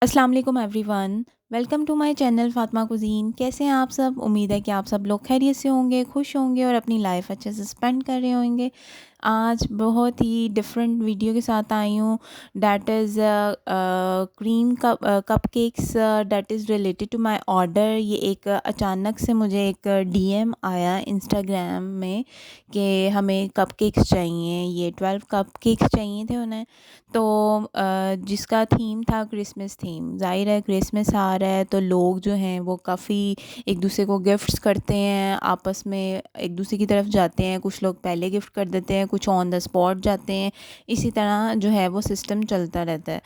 अस्सलाम वालेकुम everyone. Welcome to my channel Fatima cuisine. कैसे हैं आप सब? उम्मीद है कि आप सब लोग खैरियत से होंगे, खुश होंगे और अपनी लाइफ अच्छे से स्पेंड कर रहे होंगे। आज बहुत ही डिफरेंट वीडियो के साथ आई हूँ। That is cream cupcakes that is related to my order. ये एक अचानक से मुझे एक डीएम आया इंस्टाग्राम में कि हमें कपकेक्स चाहिए। ये 12 कपकेक्स चाहिए थे उन्हें। तो जिसका थीम था क्रिसमस थीम। ज़ाहिर है क्रिसमस आ रहा है तो लोग जो हैं वो काफ़ी एक दूसरे को गिफ्ट्स करते हैं, आपस में एक दूसरे की तरफ जाते हैं। कुछ लोग पहले गिफ्ट कर देते हैं, कुछ ऑन द स्पॉट जाते हैं। इसी तरह जो है वो सिस्टम चलता रहता है।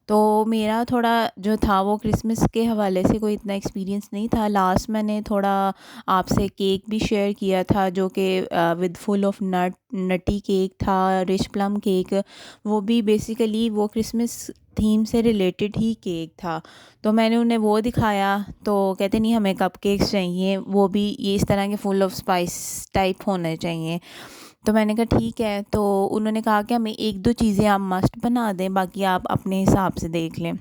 तो मेरा थोड़ा जो था वो क्रिसमस के हवाले से कोई इतना एक्सपीरियंस नहीं था। लास्ट मैंने थोड़ा आपसे केक भी शेयर किया था जो कि with full of nutty cake था, रिच प्लम केक। वो भी बेसिकली वो क्रिसमस थीम से रिलेटेड ही केक था। तो मैंने उन्हें वो दिखाया तो कहते नहीं हमें कपकेक्स चाहिए, वो भी ये इस तरह के फुल ऑफ स्पाइस टाइप होने चाहिए। तो मैंने कहा ठीक है। तो उन्होंने कहा कि हमें एक दो चीज़ें आप मस्ट बना दें, बाकी आप अपने हिसाब से देख लें।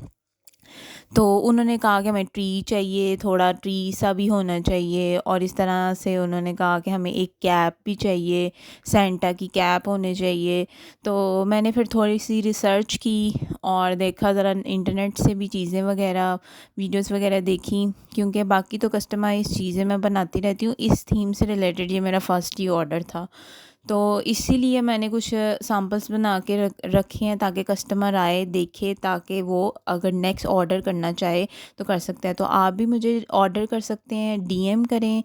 तो उन्होंने कहा कि हमें ट्री चाहिए, थोड़ा ट्री सा भी होना चाहिए, और इस तरह से उन्होंने कहा कि हमें एक कैप भी चाहिए, सेंटा की कैप होने चाहिए। तो मैंने फिर थोड़ी सी रिसर्च की और देखा ज़रा इंटरनेट से भी चीज़ें वगैरह, वीडियोस वगैरह देखी, क्योंकि बाकी तो कस्टमाइज़ चीज़ें मैं बनाती रहती हूँ। इस थीम से रिलेटेड ये मेरा फ़र्स्ट ही ऑर्डर था। तो इसीलिए मैंने कुछ सैम्पल्स बना के रखे हैं ताकि कस्टमर आए, देखे, ताकि वो अगर नेक्स्ट ऑर्डर करना चाहे तो कर सकता है। तो आप भी मुझे ऑर्डर कर सकते हैं, डीएम करें।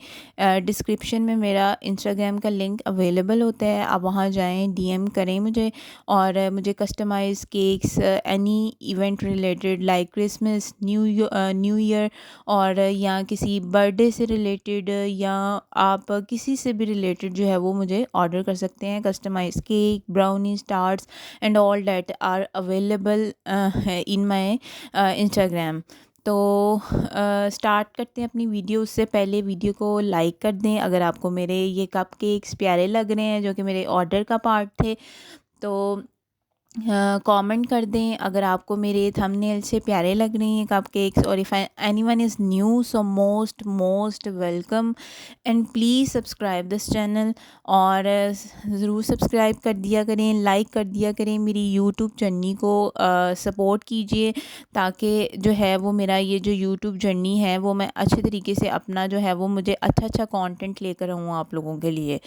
डिस्क्रिप्शन में मेरा इंस्टाग्राम का लिंक अवेलेबल होता है, आप वहाँ जाएं, डीएम करें मुझे। और मुझे customise cakes any event related like Christmas, new year, और या किसी बर्थडे से रिलेटेड, या आप किसी से भी रिलेटेड जो है वो मुझे ऑर्डर कर सकते हैं। Customise cake, brownie, tarts and all that are available in my Instagram. तो स्टार्ट करते हैं अपनी वीडियो। उससे पहले वीडियो को लाइक कर दें अगर आपको मेरे ये कप केक्स प्यारे लग रहे हैं जो कि मेरे ऑर्डर का पार्ट थे। तो कमेंट कर दें अगर आपको मेरे थंबनेल से प्यारे लग रहे हैं कपकेक्स। और if anyone is new so most most welcome and please subscribe this channel. और ज़रूर सब्सक्राइब कर दिया करें, लाइक कर दिया करें, मेरी यूट्यूब जर्नी को सपोर्ट कीजिए, ताकि जो है वो मेरा ये जो यूट्यूब जर्नी है वो मैं अच्छे तरीके से अपना जो है वो मुझे अच्छा अच्छा कंटेंट लेकर आऊँ आप लोगों के लिए।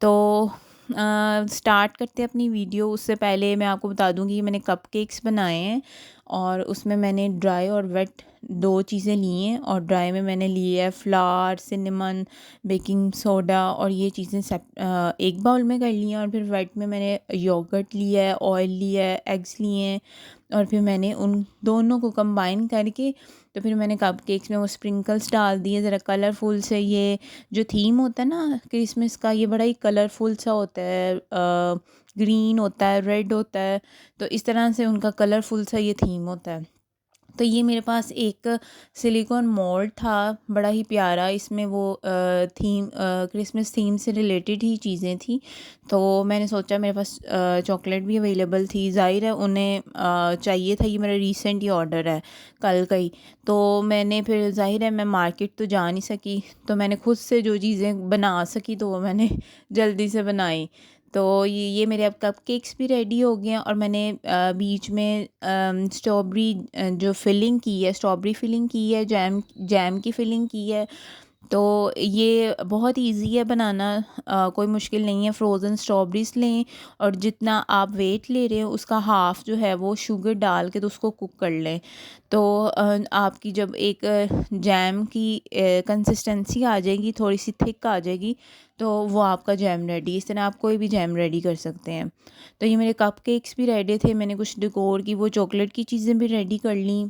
तो स्टार्ट करते हैं अपनी वीडियो। उससे पहले मैं आपको बता दूंगी कि मैंने कपकेक्स बनाए हैं, और उसमें मैंने ड्राई और वेट दो चीज़ें ली हैं। और ड्राई में मैंने लिए है फ्लावर, सिनेमन, बेकिंग सोडा, और ये चीज़ें एक बाउल में कर ली हैं। और फिर वेट में मैंने योगर्ट लिया है, ऑयल लिया है, एग्स लिए हैं, और फिर मैंने उन दोनों को कंबाइन करके तो फिर मैंने कपकेक्स में वो स्प्रिंकल्स डाल दिए ज़रा कलरफुल से। ये जो थीम होता है ना क्रिसमस का, ये बड़ा ही कलरफुल सा होता है, ग्रीन होता है, रेड होता है। तो इस तरह से उनका कलरफुल सा ये थीम होता है। तो ये मेरे पास एक सिलिकॉन मोल्ड था, बड़ा ही प्यारा। इसमें वो थीम क्रिसमस थीम से रिलेटेड ही चीज़ें थी। तो मैंने सोचा मेरे पास चॉकलेट भी अवेलेबल थी, ज़ाहिर है उन्हें चाहिए था। ये मेरा रीसेंट ही ऑर्डर है, कल का ही। तो मैंने फिर ज़ाहिर है मैं मार्केट तो जा नहीं सकी, तो मैंने खुद से जो चीज़ें बना सकी तो वो मैंने जल्दी से बनाई। तो ये मेरे अब कपकेक्स भी रेडी हो गए हैं। और मैंने बीच में स्ट्रॉबेरी जो फिलिंग की है, स्ट्रॉबेरी फिलिंग की है, जैम जैम की फिलिंग की है। तो ये बहुत इजी है बनाना, कोई मुश्किल नहीं है। फ्रोज़न स्ट्रॉबेरीज लें, और जितना आप वेट ले रहे हो उसका हाफ़ जो है वो शुगर डाल के तो उसको कुक कर लें। तो आपकी जब एक जैम की कंसिस्टेंसी आ जाएगी, थोड़ी सी थिक आ जाएगी, तो वो आपका जैम रेडी। इस तरह आप कोई भी जैम रेडी कर सकते हैं। तो ये मेरे कपकेक्स भी रेडी थे। मैंने कुछ डेकोर की वो चॉकलेट की चीज़ें भी रेडी कर ली।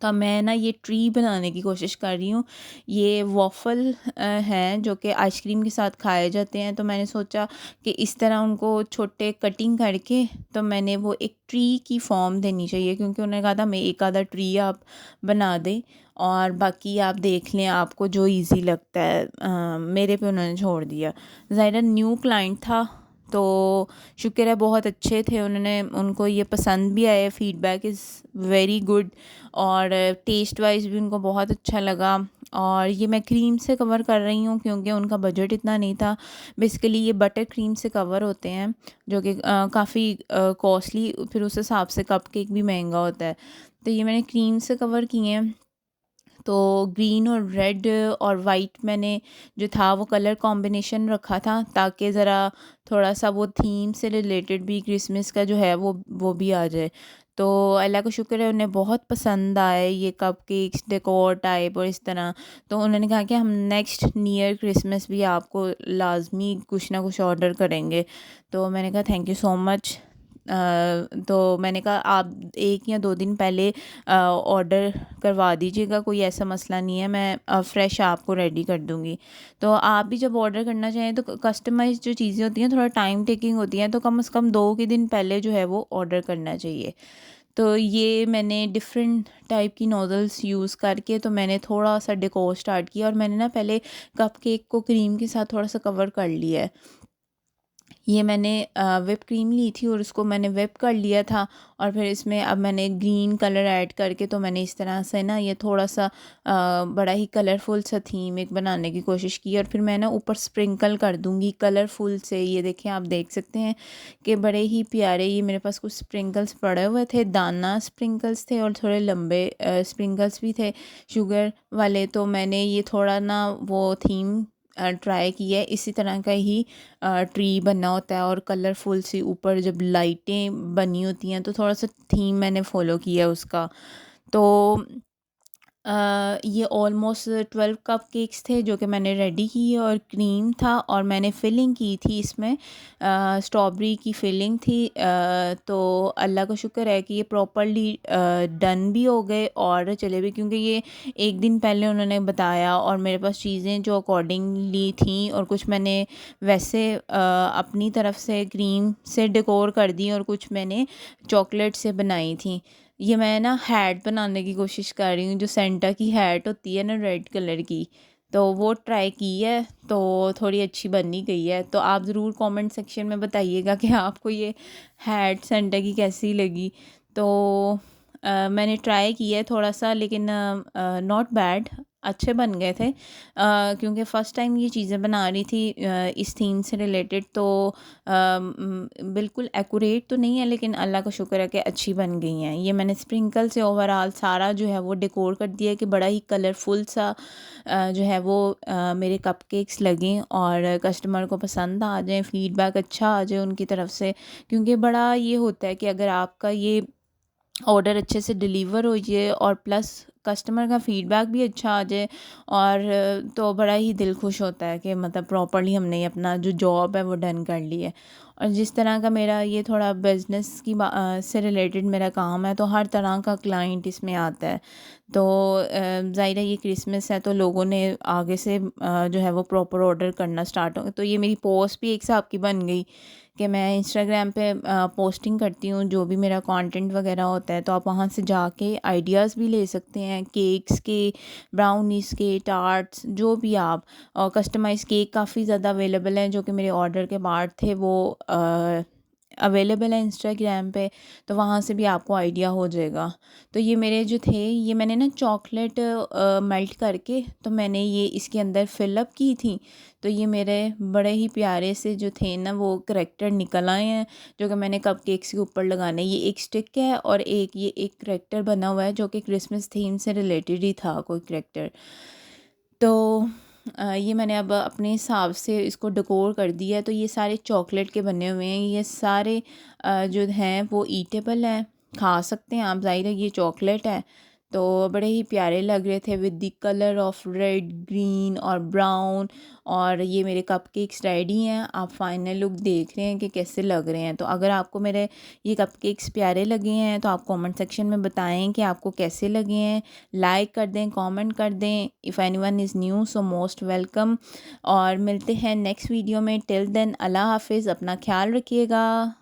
तो मैं ना ये ट्री बनाने की कोशिश कर रही हूँ। ये वॉफ़ल हैं जो कि आइसक्रीम के साथ खाए जाते हैं। तो मैंने सोचा कि इस तरह उनको छोटे कटिंग करके तो मैंने वो एक ट्री की फॉर्म देनी चाहिए, क्योंकि उन्होंने कहा था मैं एक आधा ट्री आप बना दें और बाकी आप देख लें आपको जो इजी लगता है। मेरे पे उन्होंने छोड़ दिया। ज़ाहिर न्यू क्लाइंट था तो शुक्र है बहुत अच्छे थे, उनको ये पसंद भी आए, फीडबैक इज़ वेरी गुड और टेस्ट वाइज भी उनको बहुत अच्छा लगा। और ये मैं क्रीम से कवर कर रही हूँ क्योंकि उनका बजट इतना नहीं था। बेसिकली ये बटर क्रीम से कवर होते हैं जो कि काफ़ी कॉस्टली, फिर उस हिसाब से कप केक भी महंगा होता है। तो ये मैंने क्रीम से कवर किए हैं। तो ग्रीन और रेड और वाइट मैंने जो था वो कलर कॉम्बिनेशन रखा था ताकि ज़रा थोड़ा सा वो थीम से रिलेटेड भी क्रिसमस का जो है वो भी आ जाए। तो अल्लाह का शुक्र है उन्हें बहुत पसंद आए ये कप केक्स डेकोर टाइप और इस तरह। तो उन्होंने कहा कि हम नेक्स्ट नियर क्रिसमस भी आपको लाजमी कुछ ना कुछ ऑर्डर करेंगे। तो मैंने कहा थैंक यू सो मच। तो मैंने कहा आप 1 या 2 दिन पहले ऑर्डर करवा दीजिएगा, कोई ऐसा मसला नहीं है, मैं फ़्रेश आपको रेडी कर दूँगी। तो आप भी जब ऑर्डर करना चाहें तो कस्टमाइज़ जो चीज़ें होती हैं थोड़ा टाइम टेकिंग होती हैं, तो कम से कम 2 के दिन पहले जो है वो ऑर्डर करना चाहिए। तो ये मैंने डिफ़रेंट टाइप की नोज़ल्स यूज़ करके तो मैंने थोड़ा-सा डेकोर स्टार्ट किया और मैंने ना पहले कप केक को क्रीम के साथ थोड़ा-सा कवर कर लिया है। ये मैंने व्हिप क्रीम ली थी और उसको मैंने व्हिप कर लिया था और फिर इसमें अब मैंने ग्रीन कलर ऐड करके तो मैंने इस तरह से ना ये थोड़ा सा बड़ा ही कलरफुल सा थीम एक बनाने की कोशिश की और फिर मैं ना ऊपर स्प्रिंकल कर दूँगी कलरफुल से। ये देखें, आप देख सकते हैं कि बड़े ही प्यारे ये मेरे पास कुछ स्प्रिंकल्स पड़े हुए थे, दाना स्प्रिंकल्स थे और थोड़े लंबे स्प्रिंकल्स भी थे शुगर वाले। तो मैंने ये थोड़ा ना वो थीम ट्राई की है, इसी तरह का ही ट्री बनना होता है और कलरफुल सी ऊपर जब लाइटें बनी होती हैं तो थोड़ा सा थीम मैंने फ़ॉलो किया उसका। तो ये ऑलमोस्ट 12 कप केक्स थे जो कि मैंने रेडी किए और क्रीम था और मैंने फिलिंग की थी इसमें, स्ट्रॉबेरी की फिलिंग थी। तो अल्लाह का शुक्र है कि ये प्रॉपरली डन भी हो गए और चले भी, क्योंकि ये 1 दिन पहले उन्होंने बताया और मेरे पास चीज़ें जो अकॉर्डिंगली थी और कुछ मैंने वैसे अपनी तरफ से क्रीम से डेकोर कर दी और कुछ मैंने चॉकलेट से बनाई थी। ये मैं ना हैट बनाने की कोशिश कर रही हूँ, जो सेंटा की हैट होती है ना रेड कलर की, तो वो ट्राई की है तो थोड़ी अच्छी बनी गई है। तो आप ज़रूर कमेंट सेक्शन में बताइएगा कि आपको ये हैट सेंटा की कैसी लगी। तो मैंने ट्राई की है थोड़ा सा, लेकिन नॉट बैड, अच्छे बन गए थे क्योंकि फ़र्स्ट टाइम ये चीज़ें बना रही थी इस थीम से रिलेटेड। तो बिल्कुल एक्यूरेट तो नहीं है लेकिन अल्लाह का शुक्र है कि अच्छी बन गई हैं। ये मैंने स्प्रिंकल से ओवरऑल सारा जो है वो डेकोर कर दिया कि बड़ा ही कलरफुल सा जो है वो मेरे कपकेक्स लगें और कस्टमर को पसंद आ जाए, फ़ीडबैक अच्छा आ जाए उनकी तरफ से। क्योंकि बड़ा ये होता है कि अगर आपका ये ऑर्डर अच्छे से डिलीवर हो जाए और प्लस कस्टमर का फीडबैक भी अच्छा आ जाए और तो बड़ा ही दिल खुश होता है कि मतलब प्रॉपर्ली हमने अपना जो जॉब है वो डन कर ली है। और जिस तरह का मेरा ये थोड़ा बिज़नेस की से रिलेटेड मेरा काम है तो हर तरह का क्लाइंट इसमें आता है। तो ज़ाहिर है ये क्रिसमस है तो लोगों ने आगे से जो है वो प्रॉपर ऑर्डर करना स्टार्ट हो, तो ये मेरी पोस्ट भी एक हिसाब की बन गई कि मैं इंस्टाग्राम पे पोस्टिंग करती हूँ जो भी मेरा कंटेंट वगैरह होता है, तो आप वहाँ से जाके आइडियाज़ भी ले सकते हैं केक्स के, ब्राउनीज़ के, टार्ट्स, जो भी आप। और कस्टमाइज़ केक काफ़ी ज़्यादा अवेलेबल हैं जो कि मेरे ऑर्डर के बाद थे वो अवेलेबल है इंस्टाग्राम पे, तो वहाँ से भी आपको आइडिया हो जाएगा। तो ये मेरे जो थे ये मैंने ना चॉकलेट मेल्ट करके तो मैंने ये इसके अंदर फिलअप की थी। तो ये मेरे बड़े ही प्यारे से जो थे ना वो करैक्टर निकल आए हैं जो कि मैंने कपकेक्स के ऊपर लगाने। ये एक स्टिक है और एक करैक्टर बना हुआ है जो कि क्रिसमस थीम से रिलेटेड ही था कोई करैक्टर। तो ये मैंने अब अपने हिसाब से इसको डेकोर कर दिया है। तो ये सारे चॉकलेट के बने हुए हैं, ये सारे जो हैं वो ईटेबल हैं, खा सकते हैं आप, ज़ाहिर है ये चॉकलेट है। तो बड़े ही प्यारे लग रहे थे with the colour of red, green और ब्राउन। और ये मेरे कपकेक्स रेडी हैं, आप फाइनल लुक देख रहे हैं कि कैसे लग रहे हैं। तो अगर आपको मेरे ये कपकेक्स प्यारे लगे हैं तो आप कमेंट सेक्शन में बताएं कि आपको कैसे लगे हैं। लाइक कर दें, कमेंट कर दें। If anyone is new so most welcome. और मिलते हैं नेक्स्ट वीडियो में। टिल देन अल्लाह हाफिज़, अपना ख्याल रखिएगा।